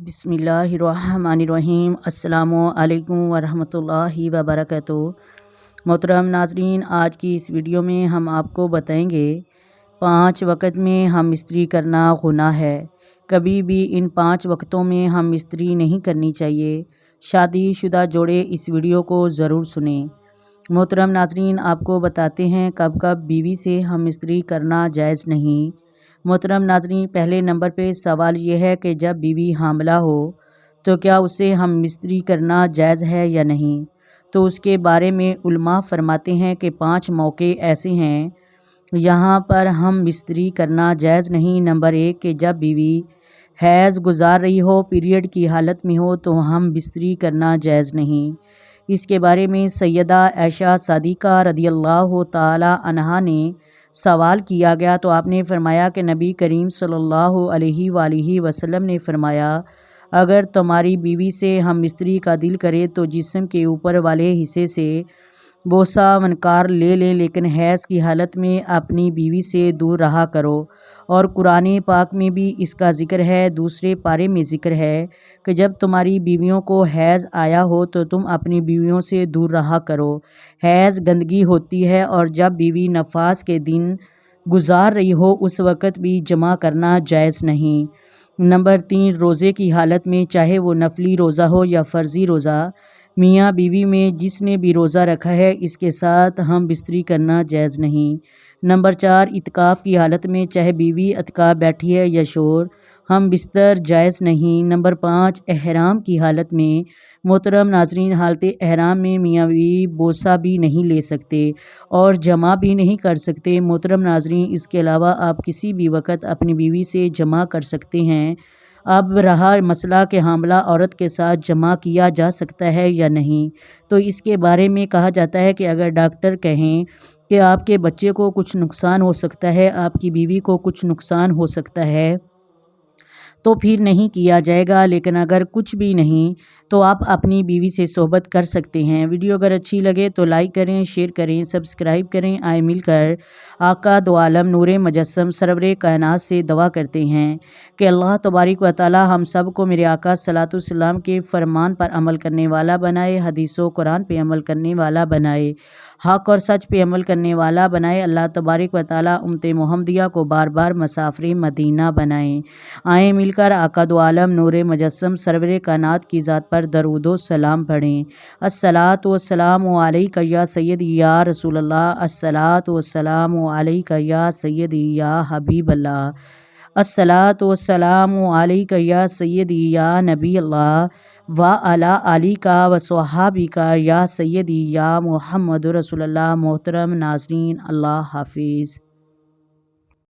بسم اللہ الرحمن الرحیم۔ السلام علیکم ورحمۃ اللہ وبرکاتہ۔ محترم ناظرین، آج کی اس ویڈیو میں ہم آپ کو بتائیں گے 5 وقت میں ہم استری کرنا گناہ ہے۔ کبھی بھی ان 5 وقتوں میں ہم استری نہیں کرنی چاہیے۔ شادی شدہ جوڑے اس ویڈیو کو ضرور سنیں۔ محترم ناظرین، آپ کو بتاتے ہیں کب کب بیوی سے ہم استری کرنا جائز نہیں۔ محترم ناظرین، پہلے نمبر پہ سوال یہ ہے کہ جب بیوی حاملہ ہو تو کیا اسے ہم استری کرنا جائز ہے یا نہیں؟ تو اس کے بارے میں علماء فرماتے ہیں کہ 5 موقع ایسے ہیں یہاں پر ہم استری کرنا جائز نہیں۔ نمبر 1 کہ جب بیوی حیض گزار رہی ہو، پیریڈ کی حالت میں ہو تو ہم استری کرنا جائز نہیں۔ اس کے بارے میں سیدہ عائشہ صدیقہ رضی اللہ تعالی عنہا نے سوال کیا گیا تو آپ نے فرمایا کہ نبی کریم صلی اللہ علیہ وآلہ وسلم نے فرمایا، اگر تمہاری بیوی سے ہم استری کا دل کرے تو جسم کے اوپر والے حصے سے بوسہ ونکار لے لیں، لیکن حیض کی حالت میں اپنی بیوی سے دور رہا کرو۔ اور قرآن پاک میں بھی اس کا ذکر ہے، دوسرے پارے میں ذکر ہے کہ جب تمہاری بیویوں کو حیض آیا ہو تو تم اپنی بیویوں سے دور رہا کرو۔ حیض گندگی ہوتی ہے اور جب بیوی نفاس کے دن گزار رہی ہو اس وقت بھی جمع کرنا جائز نہیں۔ نمبر 3 روزے کی حالت میں، چاہے وہ نفلی روزہ ہو یا فرضی روزہ، میاں بیوی میں جس نے بھی روزہ رکھا ہے اس کے ساتھ ہم استری کرنا جائز نہیں۔ نمبر 4 اعتکاف کی حالت میں، چاہے بیوی اعتکاف بیٹھی ہے یا شور، ہم بستر جائز نہیں۔ نمبر 5 احرام کی حالت میں، محترم ناظرین، حالت احرام میں میاں بیوی بوسہ بھی نہیں لے سکتے اور جمع بھی نہیں کر سکتے۔ محترم ناظرین، اس کے علاوہ آپ کسی بھی وقت اپنی بیوی سے جمع کر سکتے ہیں۔ اب رہا مسئلہ کہ حاملہ عورت کے ساتھ جمع کیا جا سکتا ہے یا نہیں، تو اس کے بارے میں کہا جاتا ہے کہ اگر ڈاکٹر کہیں کہ آپ کے بچے کو کچھ نقصان ہو سکتا ہے، آپ کی بیوی کو کچھ نقصان ہو سکتا ہے تو پھر نہیں کیا جائے گا، لیکن اگر کچھ بھی نہیں تو آپ اپنی بیوی سے صحبت کر سکتے ہیں۔ ویڈیو اگر اچھی لگے تو لائک کریں، شیئر کریں، سبسکرائب کریں۔ آئے مل کر آقا دو عالم نور مجسم سرور کائنات سے دعا کرتے ہیں کہ اللہ تبارک و تعالی ہم سب کو میرے آقا صلی اللہ علیہ وسلم کے فرمان پر عمل کرنے والا بنائے، حدیث و قرآن پہ عمل کرنے والا بنائے، حق اور سچ پہ عمل کرنے والا بنائے۔ اللہ تبارک و تعالی امت محمدیہ کو بار بار مسافر مدینہ بنائیں۔ آئیں مل کر آقا دو عالم نور مجسم سرور کائنات کی ذات پر درود و سلام پڑھیں۔ الصلاۃ والسلام علیک یا سیدی یا رسول اللہ، الصلاۃ والسلام علیک یا سیدی یا حبیب اللہ، الصلاۃ والسلام علیک یا سیدی یا نبی اللہ وعلی آلک وصحابک یا سیدی یا محمد رسول اللہ۔ محترم ناظرین، اللہ حافظ۔